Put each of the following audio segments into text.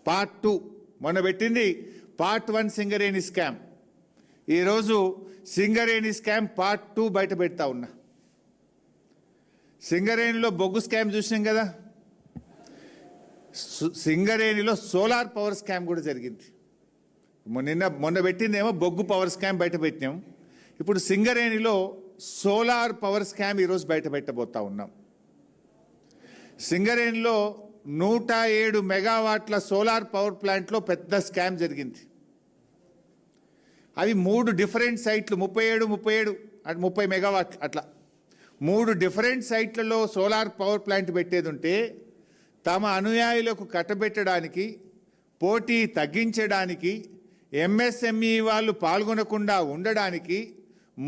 Part 2 మొన్న పెట్టింది part 1 Singareni scam. ఈరోజు సింగరేణి స్కామ్ పార్ట్ 2 బయట పెడతా ఉన్నా. సింగరేణిలో బొగ్గు స్కామ్ చూసినాం కదా, సింగరేణిలో సోలార్ పవర్ స్కామ్ కూడా జరిగింది. మొన్న పెట్టిందేమో బొగ్గు పవర్ స్కామ్ బయట పెట్టినాం. ఇప్పుడు సింగరేణిలో సోలార్ పవర్ స్కామ్ ఈరోజు బయట పెట్టబోతా ఉన్నాం. సింగరేణిలో 107 మెగావాట్ల సోలార్ పవర్ ప్లాంట్లో పెద్ద స్కామ్ జరిగింది. అవి 3 డిఫరెంట్ సైట్లు, 30 మెగావాట్లు అట్లా 3 డిఫరెంట్ సైట్లలో సోలార్ పవర్ ప్లాంట్ పెట్టేది ఉంటే తమ అనుయాయులకు కట్టబెట్టడానికి, పోటీ తగ్గించడానికి, ఎంఎస్ఎంఈ వాళ్ళు పాల్గొనకుండా ఉండడానికి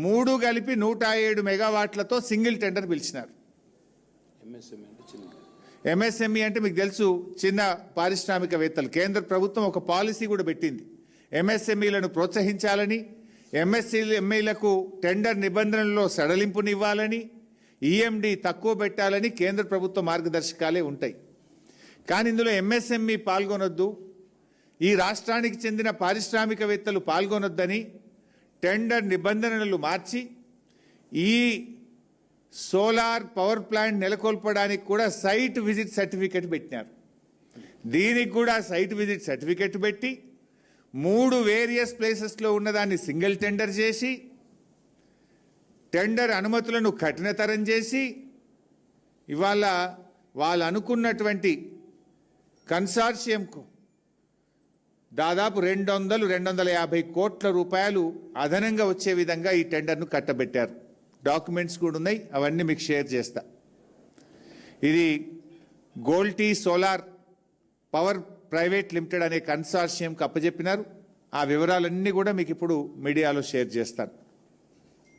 3 కలిపి 107 మెగావాట్లతో సింగిల్ టెండర్ పిలిచినారు. ఎంఎస్ఎంఈ అంటే మీకు తెలుసు, చిన్న పారిశ్రామికవేత్తలు. కేంద్ర ప్రభుత్వం ఒక పాలసీ కూడా పెట్టింది, ఎంఎస్ఎంఈలను ప్రోత్సహించాలని, ఎంఎస్ఎంఈలకు టెండర్ నిబంధనల్లో సడలింపునివ్వాలని, ఈఎండి తక్కువ పెట్టాలని కేంద్ర ప్రభుత్వ మార్గదర్శకాలే ఉంటాయి. కానీ ఇందులో ఎంఎస్ఎంఈ పాల్గొనొద్దు, ఈ రాష్ట్రానికి చెందిన పారిశ్రామికవేత్తలు పాల్గొనొద్దని టెండర్ నిబంధనలు మార్చి ఈ సోలార్ పవర్ ప్లాంట్ నెలకొల్పడానికి కూడా సైట్ విజిట్ సర్టిఫికెట్ పెట్టినారు. దీనికి కూడా సైట్ విజిట్ సర్టిఫికెట్ పెట్టి 3 వేరియస్ ప్లేసెస్లో ఉన్నదాన్ని సింగిల్ టెండర్ చేసి, టెండర్ అనుమతులను కఠినతరం చేసి, ఇవాళ వాళ్ళు అనుకున్నటువంటి కన్సార్షియంకు దాదాపు 200-250 కోట్ల రూపాయలు అదనంగా వచ్చే విధంగా ఈ టెండర్ను కట్టబెట్టారు. డాక్యుమెంట్స్ కూడా ఉన్నాయి, అవన్నీ మీకు షేర్ చేస్తా. ఇది గోల్టీ సోలార్ పవర్ ప్రైవేట్ లిమిటెడ్ అనే కన్సార్షియంకి అప్పచెప్పినారు. ఆ వివరాలన్నీ కూడా మీకు ఇప్పుడు మీడియాలో షేర్ చేస్తాను.